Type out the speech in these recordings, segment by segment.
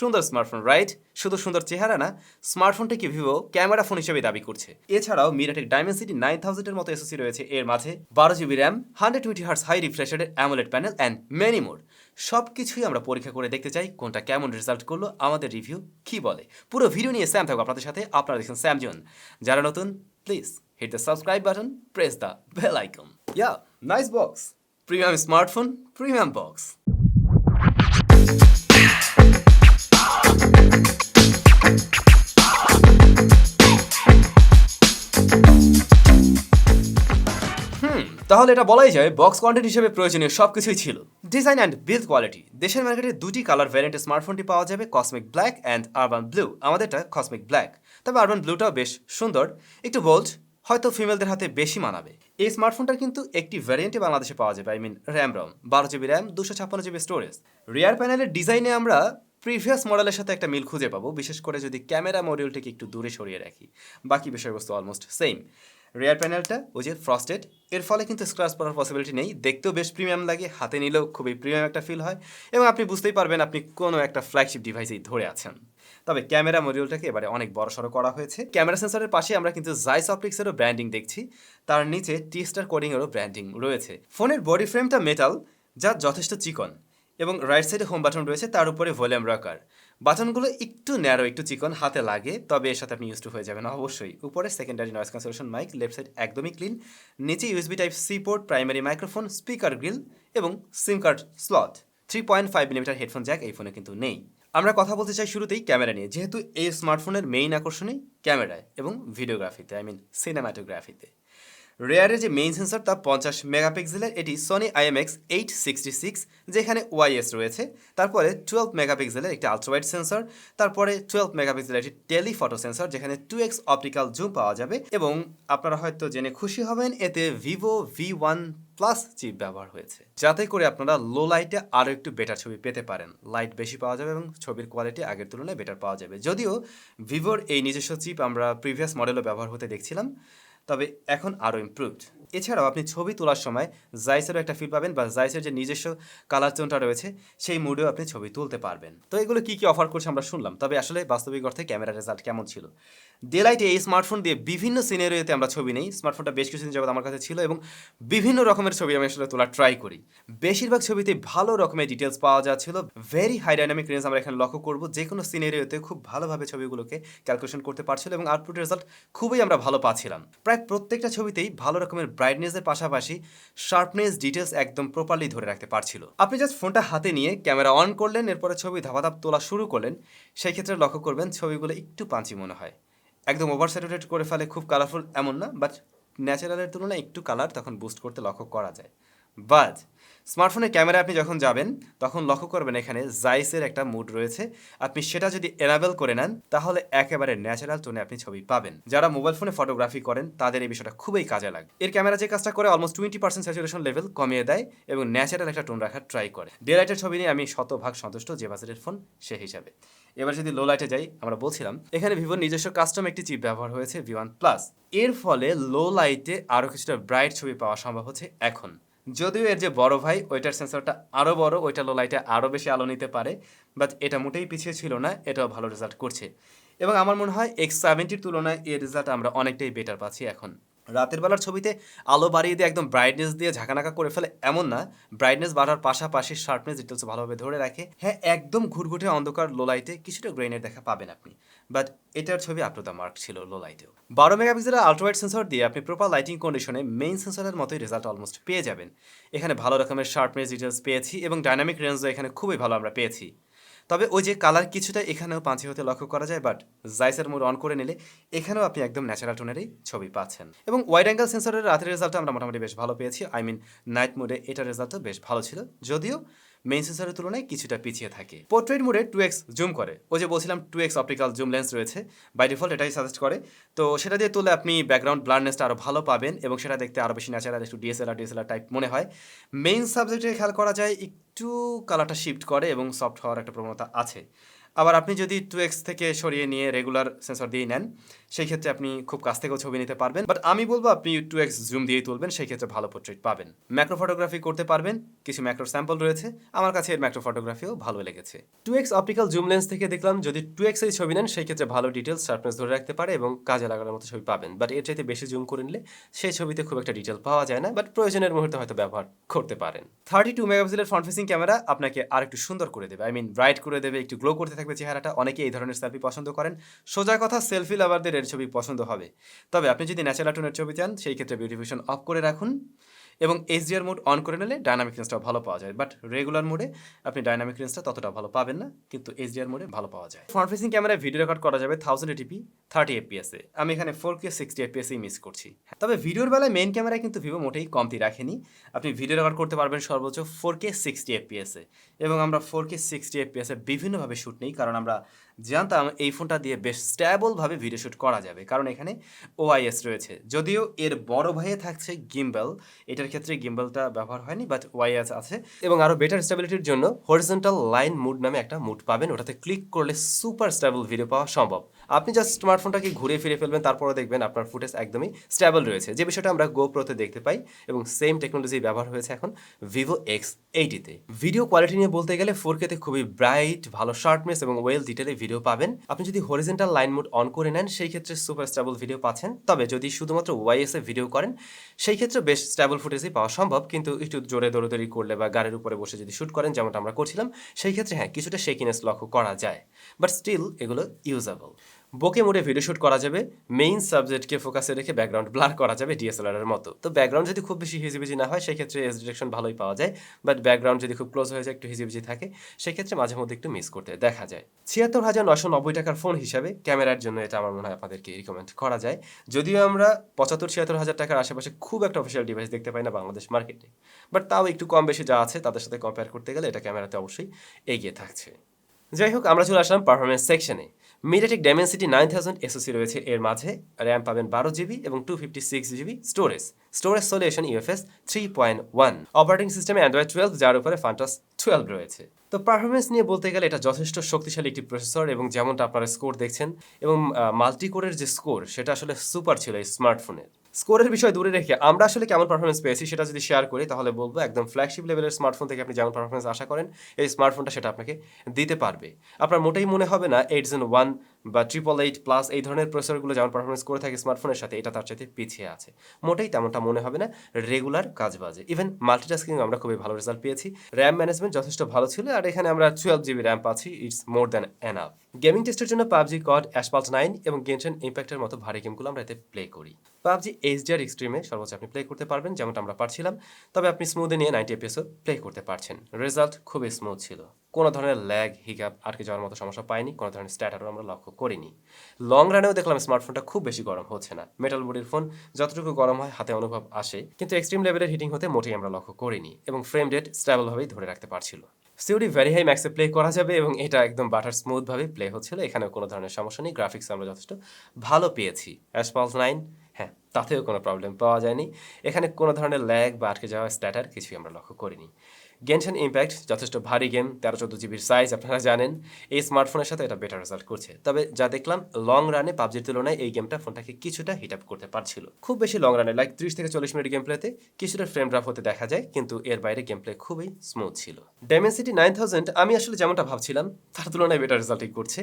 সুন্দর smartphone, right? শুধু সুন্দর চেহারা না, স্মার্টফোনটিকে ভিভো ক্যামেরা ফোন হিসেবে দাবি করছে। এছাড়াও মিরাটেক ডায়মেনসিটি 9000 এর মতো এসওসি রয়েছে এর মাঝে, 12 GB RAM, 120 hertz high refresh রেটের AMOLED panel and many more. সব কিছুই আমরা পরীক্ষা করে দেখতে চাই কোনটা কেমন রেজাল্ট করলো, আমাদের রিভিউ কি বলে। পুরো ভিডিও নিয়ে স্যাম থাকবো আপনাদের সাথে। আপনারা দেখছেন স্যামজোন। যারা নতুন, please hit the subscribe button, press the bell icon. Yeah, nice box. Premium smartphone, premium box. তাহলে এটা বলাই যায় বক্স কন্টেন্ট হিসেবে প্রয়োজনীয় সবকিছুই ছিল। ডিজাইন অ্যান্ড বিল্ড কোয়ালিটি, দেশের মার্কেটে দুটি কালার ভ্যারিয়েন্টের স্মার্টফোনটি পাওয়া যাবে, cosmic black and urban blue. আমাদেরটা কসমিক ব্ল্যাক, তবে আরবান ব্লুটাও বেশ সুন্দর, একটু বোল্ড, হয়তো ফিমেলদের হাতে বেশি মানাবে। এই স্মার্টফোনটার কিন্তু একটি ভ্যারিয়েন্টে বাংলাদেশে পাওয়া যাবে, RAM 12 GB RAM, 256 GB storage. Rear প্যানেলের ডিজাইনে আমরা প্রিভিয়াস মডেলের সাথে একটা মিল খুঁজে পাবো, বিশেষ করে যদি ক্যামেরা মডিউলটিকে একটু দূরে সরিয়ে রাখি। বাকি বিষয়বস্তু অলমোস্ট সেম। রিয়ার প্যানেলটা ওই যে ফ্রস্টেড, এর ফলে কিন্তু স্ক্র্যাচ পড়ার পসিবিলিটি নেই। দেখতেও বেশ প্রিমিয়াম লাগে, হাতে নিলেও খুবই প্রিমিয়াম একটা ফিল হয়, এবং আপনি বুঝতেই পারবেন আপনি কোনো একটা ফ্ল্যাগশিপ ডিভাইসেই ধরে আছেন। তবে ক্যামেরা মডিউলটাকে এবারে অনেক বড়সড় করা হয়েছে। ক্যামেরা সেন্সরের পাশে আমরা কিন্তু জাইস অপটিক্সেরও ব্র্যান্ডিং দেখছি, তার নিচে টি-স্টার কোডিংয়েরও ব্র্যান্ডিং রয়েছে। ফোনের বডি ফ্রেমটা মেটাল, যা যথেষ্ট চিকন, এবং রাইট সাইডে হোম বাটন রয়েছে, তার উপরে ভলিউম রকার। বাটনগুলো একটু ন্যারো, একটু চিকন, হাতে লাগে, তবে এর সাথে আপনি ইউজ টু হয়ে যাবেন অবশ্যই। উপরে secondary noise cancellation mic, left side একদমই ক্লিন, নিচে USB type C port, primary microphone, speaker grill এবং SIM card slot. 3.5mm headphone jack এই ফোনে কিন্তু নেই। আমরা কথা বলতে চাই শুরুতেই ক্যামেরা নিয়ে, যেহেতু এই স্মার্টফোনের মেইন আকর্ষণই ক্যামেরায় এবং ভিডিওগ্রাফিতে, সিনেমাটোগ্রাফিতে। রেয়ারের যে মেইন সেন্সর তা 50 মেগাপিক্সেলের, এটি সনি IMX866, যেখানে ওয়াইএস রয়েছে। তারপরে 12 মেগাপিক্সেলের একটি আলট্রাওয়াইড সেন্সর, তারপরে 12 মেগাপিক্সেলের একটি টেলিফটো সেন্সর, যেখানে 2x অপটিক্যাল জুম পাওয়া যাবে। এবং আপনারা হয়তো জেনে খুশি হবেন, এতে ভিভো V1+ চিপ ব্যবহার হয়েছে, যাতে করে আপনারা লো লাইটে আরও একটু বেটার ছবি পেতে পারেন। লাইট বেশি পাওয়া যাবে এবং ছবির কোয়ালিটি আগের তুলনায় বেটার পাওয়া যাবে। যদিও ভিভোর এই নিজস্ব চিপ আমরা প্রিভিয়াস মডেলও ব্যবহার হতে দেখছিলাম, তবে এখন আরও ইমপ্রুভড। এছাড়াও আপনি ছবি তোলার সময় জাইসেরও একটা ফিল পাবেন, বা জাইসের যে নিজস্ব কালার টোনটা রয়েছে সেই মুডেও আপনি ছবি তুলতে পারবেন। তো এগুলো কী কী অফার করছে আমরা শুনলাম, তবে আসলে বাস্তবিক অর্থে ক্যামেরার রেজাল্ট কেমন ছিল? ডেলাইটে এই স্মার্টফোন দিয়ে বিভিন্ন সিনারিওতে আমরা ছবি নেই। স্মার্টফোনটা বেশ কিছুদিন যাবত আমার কাছে ছিল এবং বিভিন্ন রকমের ছবি আমি আসলে তোলার ট্রাই করি। বেশিরভাগ ছবিতে ভালো রকমের ডিটেলস পাওয়া যাচ্ছিল। ভেরি হাই ডাইনামিক রেঞ্জ আমরা এখানে লক্ষ্য করবো, যে কোনো সিনারিওতে খুব ভালোভাবে ছবিগুলোকে ক্যালকুলেশন করতে পারছিল এবং আউটপুট রেজাল্ট খুবই আমরা ভালো পাচ্ছিলাম। প্রায় প্রত্যেকটা ছবিতেই ভালো রকমের ব্রাইটনেসের পাশাপাশি শার্পনেস, ডিটেলস একদম প্রপারলি ধরে রাখতে পারছিল। আপনি জাস্ট ফোনটা হাতে নিয়ে ক্যামেরা অন করলেন, এরপরে ছবি ধাপাধাপ তোলা শুরু করলেন, সেই ক্ষেত্রে লক্ষ্য করবেন ছবিগুলো একটু পাঞ্চি মনে হয়। একদম ওভার স্যাচুরেট করে ফেলে, খুব কালারফুল এমন না, বাট ন্যাচারালের তুলনায় একটু কালার তখন বুস্ট করতে লক্ষ্য করা যায়। বাট স্মার্টফোনের ক্যামেরা আপনি যখন যাবেন তখন লক্ষ্য করবেন এখানে জাইসের একটা মুড রয়েছে। আপনি সেটা যদি এনাবেল করে নেন তাহলে একেবারে ন্যাচারাল টোনে আপনি ছবি পাবেন। যারা মোবাইল ফোনে ফটোগ্রাফি করেন তাদের এই বিষয়টা খুবই কাজে লাগে। এর ক্যামেরা যে কাজটা করে, অলমোস্ট 20% স্যাচুরেশন লেভেল কমিয়ে দেয় এবং ন্যাচারাল একটা টোন রাখার ট্রাই করে। ডে লাইটের ছবি নিয়ে আমি 100% সন্তুষ্ট, যে বাজেটের ফোন সে হিসাবে। এবার যদি লো লাইটে যাই, আমরা বলছিলাম এখানে ভিভোর নিজস্ব কাস্টম একটি চিপ ব্যবহার হয়েছে, V1+। এর ফলে লো লাইটে আরও কিছুটা ব্রাইট ছবি পাওয়া সম্ভব হচ্ছে এখন। যদিও এর যে বড় ভাই, ওইটার সেন্সরটা আরও বড়, ওইটা লো লাইটে আরও বেশি আলো নিতে পারে, বাট এটা মোটেই পিছিয়ে ছিল না, এটাও ভালো রেজাল্ট করছে। এবং আমার মনে হয় X70-র তুলনায় এর রেজাল্ট আমরা অনেকটাই বেটার পাচ্ছি এখন। রাতের বেলার ছবিতে আলো বাড়িয়ে দিয়ে একদম ব্রাইটনেস দিয়ে ঝাঁকানাকা করে ফেলে এমন না, ব্রাইটনেস বাড়ার পাশাপাশি শার্পনেস, ডিটেলস ভালোভাবে ধরে রাখে। হ্যাঁ, একদম ঘুরঘুটে অন্ধকার লো লাইটে কিছুটা গ্রেইনের দেখা পাবেন আপনি, বাট এটার ছবি আপ টু দ্য মার্ক ছিল লো লাইটেও। 12 মেগাপিক্সেলের আলট্রাওয়াইড সেন্সর দিয়ে আপনি প্রপার লাইটিং কন্ডিশনে মেইন সেন্সরের মতোই রেজাল্ট অলমোস্ট পেয়ে যাবেন। এখানে ভালো রকমের শার্পনেস, ডিটেলস পেয়েছি এবং ডাইনামিক রেঞ্জও এখানে খুবই ভালো আমরা পেয়েছি। তবে ওই যে কালার কিছুটা এখানেও পাঁচি হতে লক্ষ্য করা যায়, বাট জাইসের মোড অন করে নিলে এখানেও আপনি একদম ন্যাচারাল টোনেরই ছবি পাচ্ছেন। এবং ওয়াইড অ্যাঙ্গেল সেন্সরের রাতের রেজাল্টটা আমরা মোটামুটি বেশ ভালো পেয়েছি। নাইট মোডে এটার রেজাল্টও বেশ ভালো ছিল, যদিও মেইন সেন্সরের তুলনায় কিছুটা পিছিয়ে থাকে। পোর্ট্রেট মোডে 2x জুম করে, ওই যে বলছিলাম 2x অপটিক্যাল জুম লেন্স রয়েছে, বাই ডিফল্ট এটাই সাজেস্ট করে। তো সেটা দিয়ে তুলে আপনি ব্যাকগ্রাউন্ড ব্লারনেসটা আরও ভালো পাবেন এবং সেটা দেখতে আরও বেশি ন্যাচারাল, একটু ডিএসএলআর টাইপ মনে হয়। মেইন সাবজেক্টে খেয়াল করা যায় একটু কালারটা শিফট করে এবং সফট হওয়ার একটা প্রবণতা আছে। আবার আপনি যদি 2x থেকে সরিয়ে নিয়ে রেগুলার সেন্সর দিয়ে নেন, সেই ক্ষেত্রে আপনি খুব কাছ থেকেও ছবি নিতে পারবেন, বাট আমি বলবো আপনি 2x জুম দিয়েই তুলবেন, সেই ক্ষেত্রে ভালো পোর্ট্রেট পাবেন। ম্যাক্রো ফটোগ্রাফি করতে পারবেন, কিছু ম্যাক্রো স্যাম্পল রয়েছে, আমার কাছে এর ম্যাক্রো ফটোগ্রাফিও ভালো লেগেছে। 2x অপটিক্যাল জুম লেন্স থেকে দেখলাম যদি 2x এই ছবি নেন সেই ক্ষেত্রে ভালো ডিটেলস শার্পনেস ধরে রাখতে পারে এবং কাজে লাগানোর মতো ছবি পাবেন, বাট এর চাইতে বেশি জুম করে নিলে সেই ছবিতে খুব একটা ডিটেল পাওয়া যায় না, বাট প্রয়োজনের মুহূর্তে হয়তো ব্যবহার করতে পারেন। 32 মেগাপিক্সেলের ফ্রন্ট ফেসিং ক্যামেরা আপনাকে আর একটু সুন্দর করে দেবে, ব্রাইট করে দেবে, একটু গ্লো করতে থাকবে চেহারাটা। অনেকে এই ধরনের সেলফি পছন্দ করেন। সোজা কথা, সেলফি লাভারদের এর ছবি পছন্দ হবে। তবে আপনি যদি ন্যাচারাল টোনের ছবি চান সেই ক্ষেত্রে বিউটিফিকেশন অফ করে রাখুন এবং এইচডিআর মোড অন করে নিলে ডাইনামিক রেঞ্জটাও ভালো পাওয়া যায়, বাট রেগুলার মোডে আপনি ডাইনামিক রেঞ্জটা ততটা ভালো পাবেন না, কিন্তু এইচডিআর মোডে ভালো পাওয়া যায়। ফ্রন্ট ফেসিং ক্যামেরায় ভিডিও রেকর্ড করা যাবে 1080p 30 fps এ। আমি এখানে 4K 60 fps এই মিস করছি। তবে ভিডিওর বেলায় মেইন ক্যামেরায় কিন্তু ভিভো মোটেই কমতি রাখেনি। আপনি ভিডিও রেকর্ড করতে পারবেন সর্বোচ্চ 4K 60 fps এ, এবং আমরা 4K 60 fps এ বিভিন্নভাবে শ্যুট নেই, কারণ আমরা জানতাম এই ফোনটা দিয়ে বেশ স্ট্যাবলভাবে ভিডিও শ্যুট করা যাবে, কারণ এখানে ওআইএস রয়েছে। যদিও এর বড় ভাইয়ে থাকছে গিম্বল, এটার ক্ষেত্রে গিম্বলটা ব্যবহার হয়নি, বাট ওআইএস আছে। এবং আরও বেটার স্টেবিলিটির জন্য হরিজন্টাল লাইন মুড নামে একটা মুড পাবেন, ওটাতে ক্লিক করলে সুপার স্টেবল ভিডিও পাওয়া সম্ভব। আপনি জাস্ট স্মার্টফোনটাকে ঘুরে ফিরে ফেলবেন, তারপরে দেখবেন আপনার ফুটেজ একদমই স্টেবল রয়েছে, যে বিষয়টা আমরা গোপ্রোতে দেখতে পাই, এবং সেম টেকনোলজি ব্যবহার হয়েছে এখন Vivo X80-তে। ভিডিও কোয়ালিটি নিয়ে বলতে গেলে 4K-তে খুবই ব্রাইট, ভালো শার্পনেস এবং ওয়েল ডিটেলে ভিডিও পাবেন। আপনি যদি হরিজন্টাল লাইন মোড অন করে নেন সেই ক্ষেত্রে সুপার স্টেবল ভিডিও পাচ্ছেন, তবে যদি শুধুমাত্র ওয়াইএস-এ ভিডিও করেন সেই ক্ষেত্রে বেশ স্টেবল ফুটেজই পাওয়া সম্ভব, কিন্তু একটু জোরে দৌড়াদৌড়ি করলে বা গাড়ির উপরে বসে যদি শ্যুট করেন যেমনটা আমরা করছিলাম সেই ক্ষেত্রে হ্যাঁ কিছুটা শেকিনেস লক্ষ্য করা যায়, বাট স্টিল এগুলো ইউজেবল। বোকে মোডে ভিডিও শ্যুট করা যাবে, মেইন সাবজেক্টকে ফোকাসে রেখে ব্যাকগ্রাউন্ড ব্লার করা যাবে ডিএসএলআর এর মতো। তো ব্যাকগ্রাউন্ড যদি খুব বেশি হিজিবিজি না হয় সেই ক্ষেত্রে এস ডিরেকশন ভালোই পাওয়া যায়, বাট ব্যাকগ্রাউন্ড যদি খুব ক্লোজ হয়ে যায়, একটু হিজিবিজি থাকে, সেই ক্ষেত্রে মাঝে মধ্যে একটু মিস করতে দেখা যায়। ৭৬,৯৯০ টাকার ফোন হিসাবে ক্যামেরার জন্য এটা আমার মনে হয় আপনাদেরকে রিকমেন্ড করা যায়, যদিও আমরা ৭৫-৭৬ টাকার আশেপাশে খুব একটা অফিসিয়াল ডিভাইস দেখতে পাই না বাংলাদেশ মার্কেটে, বাট তাও একটু কম বেশি যা আছে তাদের সাথে কম্পেয়ার করতে গেলে এটা ক্যামেরাতে অবশ্যই এগিয়ে থাকছে। যাই হোক, আমরা চলে আসলাম পারফরমেন্স সেকশনে। মিডিয়াটেক ডাইমেনসিটি 9000 এসওসি রয়েছে এর মাঝে, র্যাম পাবেন 12GB এবং 256GB storage solution UFS 3.1, operating সিস্টেমে অ্যান্ড্রয়েড 12, যার উপরে ফান্টাস 12 রয়েছে। তো পারফরমেন্স নিয়ে বলতে গেলে এটা যথেষ্ট শক্তিশালী একটি প্রসেসর, এবং যেমনটা আপনারা স্কোর দেখছেন, এবং মাল্টি কোরের যে স্কোর সেটা আসলে সুপার ছিল এই স্মার্টফোনের। স্কোরের বিষয় দূরে রেখে আমরা আসলে কেমন পারফরমেন্স পেয়েছি সেটা যদি শেয়ার করি তাহলে বলবো একদম ফ্ল্যাগশিপ লেভেলের স্মার্টফোন থেকে আপনি যেমন পারফরমেন্স আশা করেন এই স্মার্টফোনটা সেটা আপনাকে দিতে পারবে। আপনার মোটেই মনে হবে না 8 Zen 1 বা 888+ এই ধরনের প্রসেসরগুলো যেমন পারফরমেন্স করে থাকে স্মার্টফোনের সাথে, এটা তার চাইতে পিছিয়ে আছে। মোটেই তেমনটা মনে হবে না রেগুলার কাজবাজে। ইভেন মাল্টিটাস্কিং আমরা খুবই ভালো রেজাল্ট পেয়েছি, র্যাম ম্যানেজমেন্ট যথেষ্ট ভালো ছিল, আর এখানে আমরা 12GB র্যাম পাচ্ছি, it's more than enough. Gaming টেস্টের জন্য পাবজি, কড, অ্যাসফল্ট 9 এবং গেনশেন ইম্প্যাক্টের মতো ভারী গেমগুলো আমরা এতে প্লে করি। পাবজি এইচডিআর এক্সট্রিমে সর্বোচ্চ আপনি প্লে করতে পারবেন যেমনটা আমরা পারছিলাম, তবে আপনি স্মুথে নিয়ে 90 fps প্লে করতে পারছেন। রেজাল্ট খুবই স্মুথ ছিল, কোনো ধরনের ল্যাগ, হিকআপ, আটকে যাওয়ার মতো সমস্যা পাইনি, কোনো ধরনের স্ট্যাটারও আমরা লক্ষ্য করিনি। লং রানেও দেখলাম স্মার্টফোনটা খুব বেশি গরম হচ্ছে না। মেটাল বডির ফোন যতটুকু গরম হয় হাতে অনুভব আসে, কিন্তু এক্সট্রিম লেভেলের হিটিং হতে মোটেই আমরা লক্ষ্য করিনি, এবং ফ্রেম রেট স্টেবলভাবেই ধরে রাখতে পারছিল। সিউডি ভেরি হাই ম্যাক্সে প্লে করা যাবে এবং এটা একদম বাটার স্মুথভাবে প্লে হচ্ছিল, এখানেও কোনো ধরনের সমস্যা নেই। গ্রাফিক্স আমরা যথেষ্ট ভালো পেয়েছি। অ্যাসফল্ট 9 হ্যাঁ, তাতেও কোনো প্রবলেম পাওয়া যায়নি, এখানে কোনো ধরনের ল্যাগ বা আটকে যাওয়া স্ট্যাটার কিছুই আমরা লক্ষ্য করিনি। গেনশেন ইম্প্যাক্ট যথেষ্ট ভারী গেম, 13-14GB সাইজ, আপনারা জানেন এই স্মার্টফোনের সাথে এটা বেটার রেজাল্ট করছে। তবে যা দেখলাম লং রানে পাবজির তুলনায় এই গেমটা ফোনটাকে কিছুটা হিট আপ করতে পারছিল। খুব বেশি লং রানে লাইক 30-40 মিনিট গেম প্লেতে কিছুটা ফ্রেম ড্রপ হতে দেখা যায়, কিন্তু এর বাইরে গেম প্লে খুবই স্মুথ ছিল। ডাইমেনসিটি 9000 আমি আসলে যেমনটা ভাবছিলাম তার তুলনায় বেটার রেজাল্টই করছে।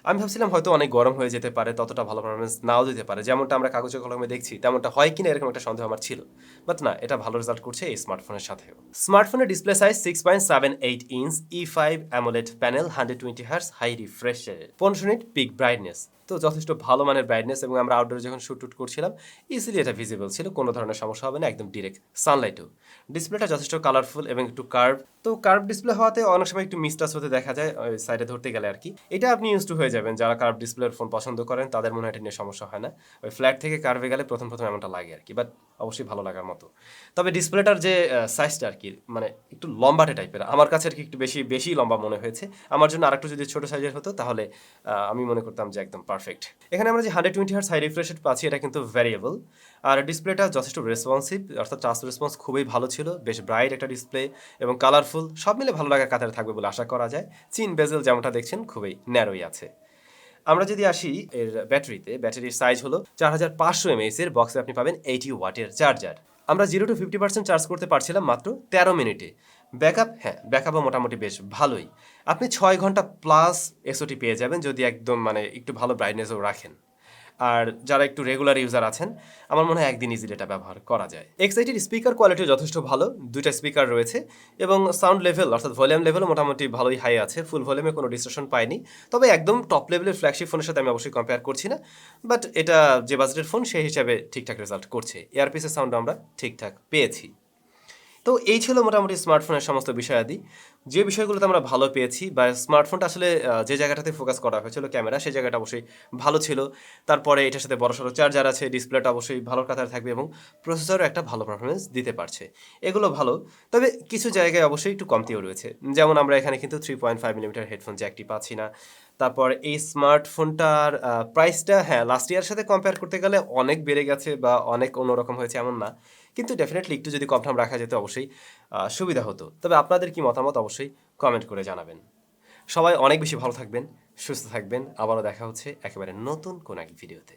আমি ভাবছিলাম হয়তো অনেক গরম হয়ে যেতে পারে, ততটা ভালো পারফরমেন্স নাও দিতে পারে, যেমনটা আমরা কাগজে কলমে দেখছি তেমনটা হয় কিনা এরকম একটা সন্দেহ আমার ছিল, বাট না, এটা ভালো রেজাল্ট করছে এই স্মার্টফোনের সাথেও। স্মার্টফোনের display size 6.78 inch E5 AMOLED panel, 120Hz high refresh rate, 15 nits peak brightness, তো যথেষ্ট ভালো মানের ব্রাইটনেস, এবং আমরা আউটডোরে যখন শ্যুট করছিলাম ইজিলি এটা ভিজিবল ছিল, কোনো ধরনের সমস্যা হবে না, একদম ডিরেক্ট সানলাইটও। ডিসপ্লেটা যথেষ্ট কালারফুল এবং একটু কার্ভ, তো কার্ভ ডিসপ্লে হওয়াতে অনেক সময় একটু মিসটাচ হতে দেখা যায় ওই সাইডে ধরতে গেলে আর কি। এটা আপনি ইউজ টু হয়ে যাবেন, যারা কার্ভ ডিসপ্লের ফোন পছন্দ করেন তাদের মনে হয় এটা নিয়ে সমস্যা হয় না। ওই ফ্ল্যাট থেকে কার্ভে গেলে প্রথম এমনটা লাগে আর কি, বাট অবশ্যই ভালো লাগার মতো। তবে ডিসপ্লেটার যে সাইজটা আর কি মানে একটু লম্বাটে টাইপের, আমার কাছে আর কি একটু বেশি লম্বা মনে হয়েছে। আমার জন্য আরেকটু যদি ছোট সাইজের হতো তাহলে আমি মনে করতাম যে একদম পারফেক্ট। এখানে আমরা যে 120Hz হাই রিফ্রেশ রেট পাচ্ছি এটা কিন্তু ভ্যারিয়েবল, আর ডিসপ্লেটা যথেষ্ট রেসপন্সিভ, অর্থাৎ টাচ রেসপন্স খুবই ভালো ছিল, বেশ ব্রাইট একটা ডিসপ্লে এবং কালারফুল, সব মিলে ভালো লাগার কাতারে থাকবে বলে আশা করা যায়। চিন বেজেল যেমনটা দেখছেন খুবই ন্যারোই আছে। আমরা যদি আসি এর ব্যাটারিতে, ব্যাটারির সাইজ হলো 4500 mAh এর বক্সে আপনি পাবেন 80 ওয়াটের চার্জার। আমরা 0 to 50% চার্জ করতে পারছিলাম মাত্র 13 মিনিটে। ব্যাকআপ, হ্যাঁ ব্যাকআপও মোটামুটি বেশ ভালোই। আপনি 6 ঘন্টা প্লাস এসওটি পেয়ে যাবেন যদি একদম মানে একটু ভালো ব্রাইটনেসও রাখেন। আর যারা একটু রেগুলার ইউজার আছেন, আমার মনে হয় একদিন ইজিলি এটা ব্যবহার করা যায়। X80 স্পিকার কোয়ালিটি যথেষ্ট ভালো, দুইটা স্পিকার রয়েছে এবং সাউন্ড লেভেল অর্থাৎ ভলিউম লেভেলও মোটামুটি ভালোই হাই আছে, ফুল ভলিউমে কোনো ডিস্টরশন পাইনি। তবে একদম টপ লেভেলের ফ্ল্যাগশিপ ফোনের সাথে আমি অবশ্যই কম্পেয়ার করছি না, বাট এটা যে বাজেটের ফোন সেই হিসাবে ঠিকঠাক রেজাল্ট করছে। এয়ারপিসের সাউন্ড আমরা ঠিকঠাক পেয়েছি। তো এই ছিল মোটামুটি স্মার্টফোনের সমস্ত বিষয়াদি। যে বিষয়গুলোতে আমরা ভালো পেয়েছি বা স্মার্টফোনটা আসলে যে জায়গাটাতে ফোকাস করা হয়েছিল ক্যামেরা, সেই জায়গাটা অবশ্যই ভালো ছিল। তারপরে এটার সাথে বড়সড় চার্জার আছে, ডিসপ্লেটা অবশ্যই ভালো কাতারে থাকবে এবং প্রসেসরও একটা ভালো পারফরমেন্স দিতে পারছে। এগুলো ভালো, তবে কিছু জায়গায় অবশ্যই একটু কমতিও রয়েছে। যেমন আমরা এখানে কিন্তু 3.5 মিলিমিটার হেডফোন জ্যাকটি পাচ্ছি না। তারপর এই স্মার্টফোনটার প্রাইসটা হ্যাঁ লাস্ট ইয়ারের সাথে কম্পেয়ার করতে গেলে অনেক বেড়ে গেছে বা অনেক অন্যরকম হয়েছে এমন না, কিন্তু ডেফিনেটলি একটু যদি কম ঠাম রাখা যেত অবশ্যই সুবিধা হতো। তবে আপনাদের কি মতামত অবশ্যই কমেন্ট করে জানাবেন। সবাই অনেক বেশি ভালো থাকবেন, সুস্থ থাকবেন। আবারও দেখা হচ্ছে একেবারে নতুন কোনো এক ভিডিওতে।